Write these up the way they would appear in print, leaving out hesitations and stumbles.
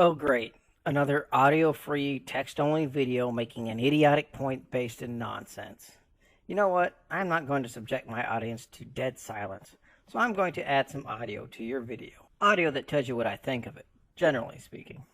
Oh, great. Another audio-free, text-only video making an idiotic point based in nonsense. You know what? I'm not going to subject my audience to dead silence, so I'm going to add some audio to your video. Audio that tells you what I think of it, generally speaking.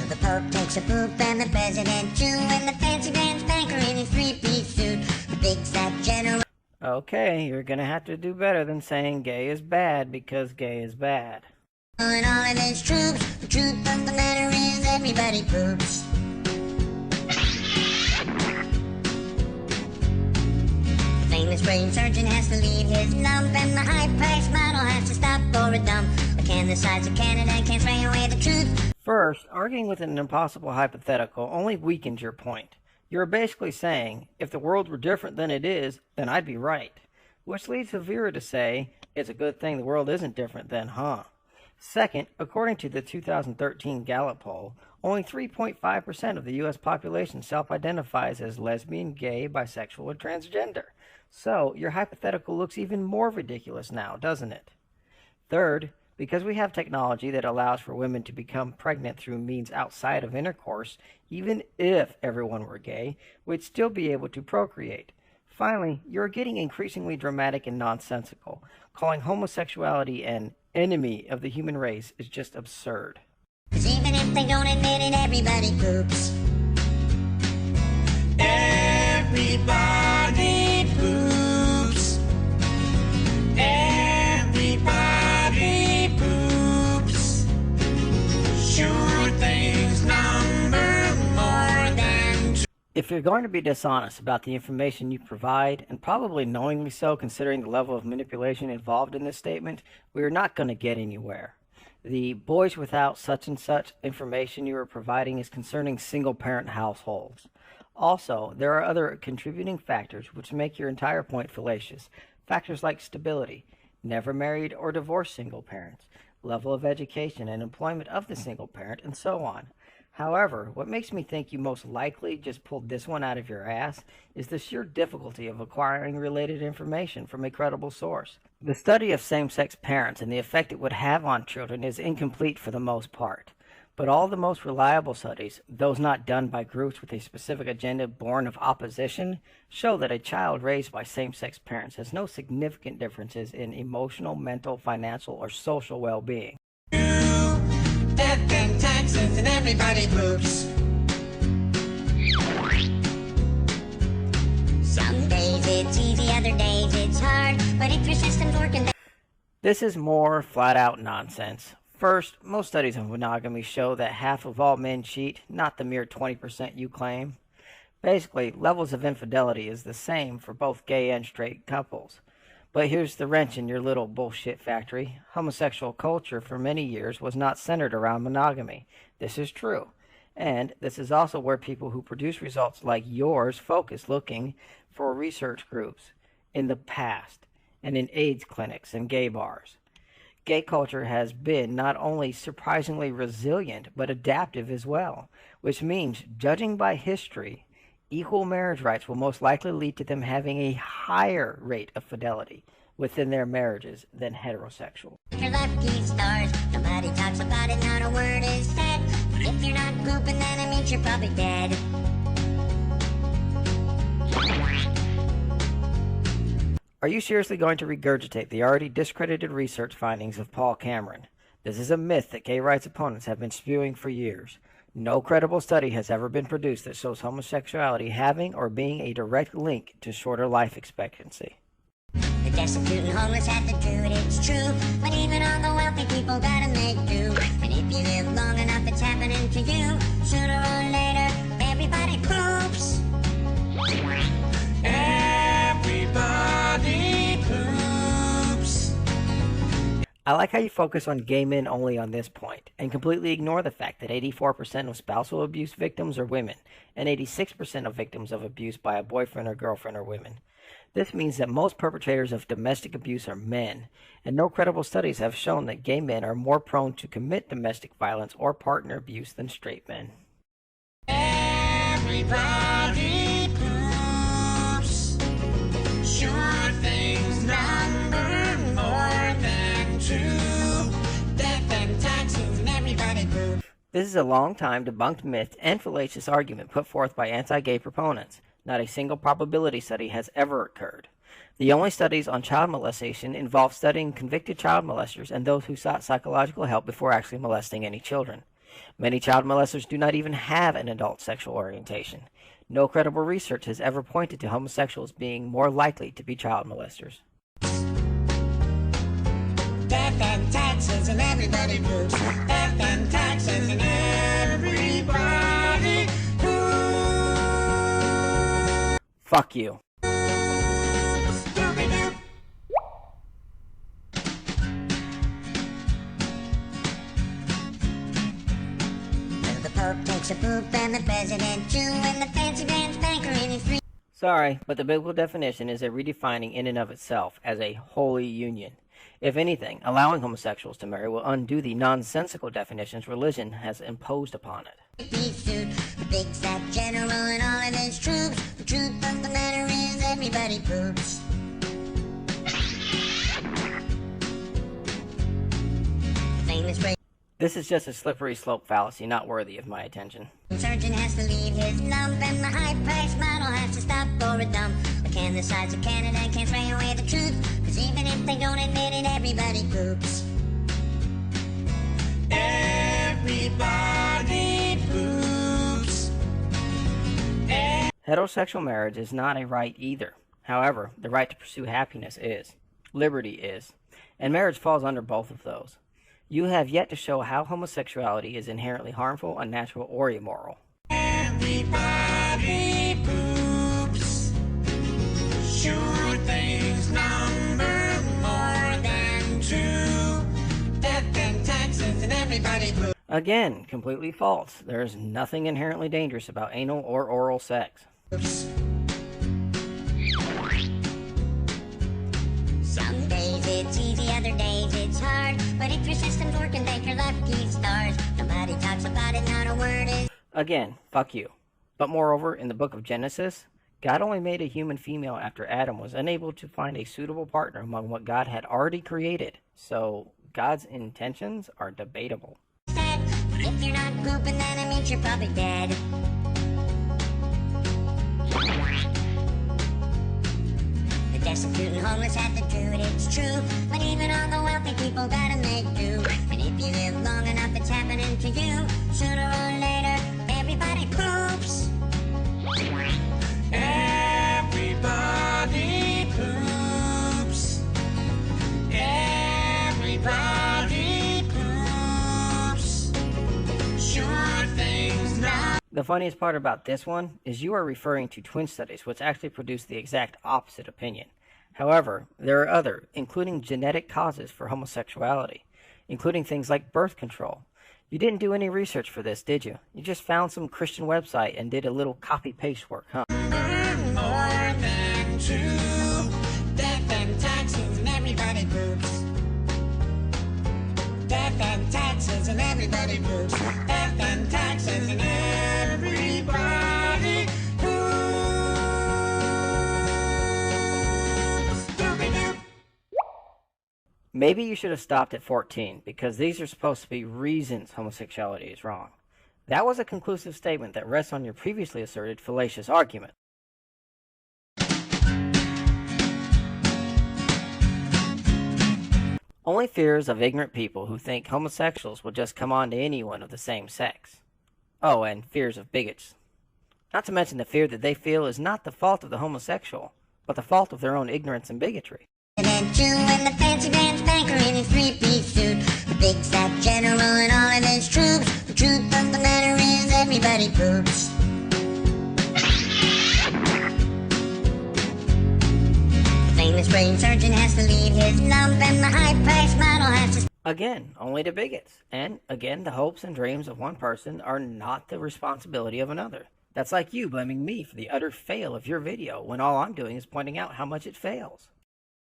The Pope takes a poop and the President too, and the fancy pants banker in his three-piece suit. The big fat general. Okay, you're gonna have to do better than saying gay is bad because gay is bad. And all of his troops. The truth of the matter is everybody poops. The famous brain surgeon has to leave his lump, and the high-priced model has to stop for a dump. But can the sides of Canada can't spray away the truth? First, arguing with an impossible hypothetical only weakens your point. You're basically saying, if the world were different than it is, then I'd be right. Which leads Vera to say, it's a good thing the world isn't different then, huh? Second, according to the 2013 Gallup poll, only 3.5% of the U.S. population self-identifies as lesbian, gay, bisexual, or transgender. So, your hypothetical looks even more ridiculous now, doesn't it? Third, because we have technology that allows for women to become pregnant through means outside of intercourse, even if everyone were gay, we'd still be able to procreate. Finally, you're getting increasingly dramatic and nonsensical. Calling homosexuality an enemy of the human race is just absurd. 'Cause even if they don't admit it, everybody poops. Everybody poops. Everybody poops. Sure things number more than two. If you're going to be dishonest about the information you provide, and probably knowingly so considering the level of manipulation involved in this statement, we are not going to get anywhere. The boys without such and such information you are providing is concerning single-parent households. Also, there are other contributing factors which make your entire point fallacious. Factors like stability, never married or divorced single parents, level of education and employment of the single parent, and so on. However, what makes me think you most likely just pulled this one out of your ass is the sheer difficulty of acquiring related information from a credible source. The study of same-sex parents and the effect it would have on children is incomplete for the most part. But all the most reliable studies, those not done by groups with a specific agenda born of opposition, show that a child raised by same-sex parents has no significant differences in emotional, mental, financial, or social well-being. Death and taxes and everybody poops. Some days it's easy, other days it's hard. But if your system's working, This is more flat-out nonsense. First, most studies of monogamy show that half of all men cheat, not the mere 20% you claim. Basically, levels of infidelity is the same for both gay and straight couples. But here's the wrench in your little bullshit factory. Homosexual culture for many years was not centered around monogamy. This is true. And this is also where people who produce results like yours focus looking for research groups in the past and in AIDS clinics and gay bars. Gay culture has been not only surprisingly resilient, but adaptive as well, which means, judging by history, equal marriage rights will most likely lead to them having a higher rate of fidelity within their marriages than heterosexual. if you're lucky stars, nobody talks about it, not a word is said. But if you're not pooping, then it means you're probably dead. Are you seriously going to regurgitate the already discredited research findings of Paul Cameron? This is a myth that gay rights opponents have been spewing for years. No credible study has ever been produced that shows homosexuality having or being a direct link to shorter life expectancy. The destitute and homeless have to do it, it's true. But even all the wealthy people gotta make do. And if you live long enough, it's happening to you. Sooner or later, everybody poops. Everybody poops. I like how you focus on gay men only on this point, and completely ignore the fact that 84% of spousal abuse victims are women, and 86% of victims of abuse by a boyfriend or girlfriend are women. This means that most perpetrators of domestic abuse are men, and no credible studies have shown that gay men are more prone to commit domestic violence or partner abuse than straight men. Everybody poops. Sure things number more than two. Death and taxes and everybody poops. This is a long-time debunked myth and fallacious argument put forth by anti-gay proponents. Not a single probability study has ever occurred. The only studies on child molestation involve studying convicted child molesters and those who sought psychological help before actually molesting any children. Many child molesters do not even have an adult sexual orientation. No credible research has ever pointed to homosexuals being more likely to be child molesters. Death and taxes and everybody poops. Death and taxes and everybody poops. Fuck you. The Pope takes a poop and the President too, and the fancy pants banker in his free. Sorry, but the biblical definition is a redefining in and of itself as a holy union. If anything, allowing homosexuals to marry will undo the nonsensical definitions religion has imposed upon it. Suit, the big fat general and all of his troops. The truth of the matter is everybody poops. Famous phrase. This is just a slippery slope fallacy not worthy of my attention. Surgeon has to leave his lump and the high-priced model has to stop for a dump. But can the sides of Canada can't spray away the truth? Cause even if they don't admit it, everybody poops. Everybody poops. Heterosexual marriage is not a right either. However, the right to pursue happiness is. Liberty is. And marriage falls under both of those. You have yet to show how homosexuality is inherently harmful, unnatural, or immoral. Everybody poops. Sure things number more than two. Death and taxes and everybody poops. Again, completely false. There is nothing inherently dangerous about anal or oral sex. Some days it's easy, other days it's hard. But if your system's working, thank your lucky stars. Nobody talks about it, not a word is. Again, fuck you. But moreover, in the book of Genesis, God only made a human female after Adam was unable to find a suitable partner among what God had already created. So, God's intentions are debatable. But if you're not pooping, then it means you're probably dead. The destitute and homeless have to do it, it's true. But even all the wealthy people gotta make do. And if you live long enough, it's happening to you. Sooner or later, everybody poops. Everybody poops. Everybody poops. Sure things now. The funniest part about this one is you are referring to twin studies, which actually produce the exact opposite opinion. However, there are other, including genetic causes for homosexuality, including things like birth control. You didn't do any research for this, did you? You just found some Christian website and did a little copy-paste work, huh? More than two. Death and taxes and everybody poops. Death and taxes and everybody poops. Death and taxes and everybody poops. Doobie-doo. Maybe you should have stopped at 14, because these are supposed to be reasons homosexuality is wrong. That was a conclusive statement that rests on your previously asserted fallacious argument. Only fears of ignorant people who think homosexuals will just come on to anyone of the same sex. Oh, and fears of bigots. Not to mention the fear that they feel is not the fault of the homosexual, but the fault of their own ignorance and bigotry. And two and the fancy pants banker in his three-piece suit. The big fat general and all of his troops. The truth of the matter is everybody poops. The famous brain surgeon has to leave his lump and the high-priced model has to... Again, only to bigots. And again, the hopes and dreams of one person are not the responsibility of another. That's like you blaming me for the utter fail of your video when all I'm doing is pointing out how much it fails.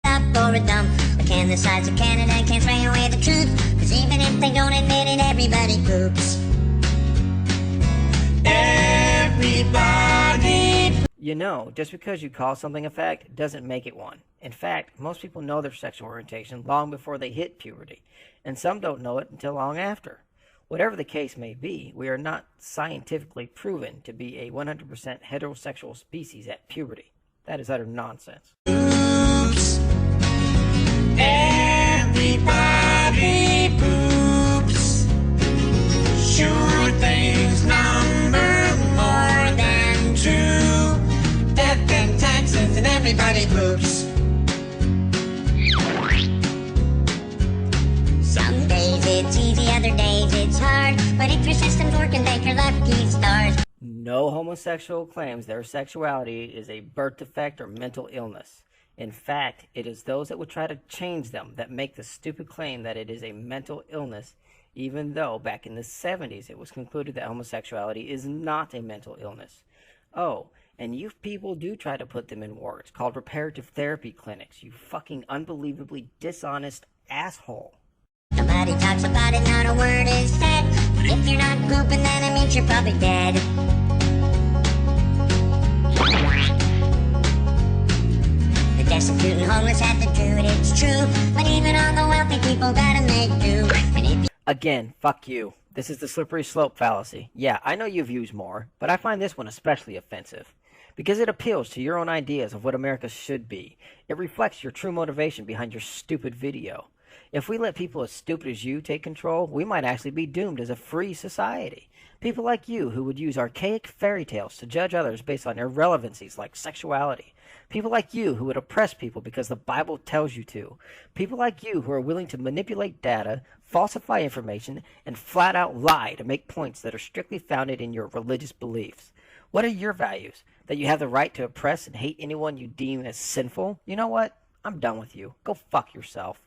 Up or a dump, but can the sides of Canada can't spray away the truth? Cause even if they don't admit it, everybody poops. Everybody. You know, just because you call something a fact doesn't make it one. In fact, most people know their sexual orientation long before they hit puberty, and some don't know it until long after. Whatever the case may be, we are not scientifically proven to be a 100% heterosexual species at puberty. That is utter nonsense. Oops. Everybody poops. Sure things number more than two. Death and taxes and everybody poops. Some days it's easy, other days it's hard. But if your system's working, thank your lucky stars. No homosexual claims their sexuality is a birth defect or mental illness. In fact, it is those that would try to change them that make the stupid claim that it is a mental illness, even though back in the 70s it was concluded that homosexuality is not a mental illness. Oh, and you people do try to put them in wards called reparative therapy clinics, you fucking unbelievably dishonest asshole. Nobody talks about it, not a word is said. But if you're not pooping, then it means you're probably dead. The destitute and homeless have to do it, it's true. But even all the wealthy people gotta make do. And if Again, fuck you. This is the slippery slope fallacy. Yeah, I know you've used more, but I find this one especially offensive. Because it appeals to your own ideas of what America should be. It reflects your true motivation behind your stupid video. If we let people as stupid as you take control, we might actually be doomed as a free society. People like you who would use archaic fairy tales to judge others based on irrelevancies like sexuality. People like you who would oppress people because the Bible tells you to. People like you who are willing to manipulate data, falsify information, and flat out lie to make points that are strictly founded in your religious beliefs. What are your values? That you have the right to oppress and hate anyone you deem as sinful? You know what? I'm done with you. Go fuck yourself.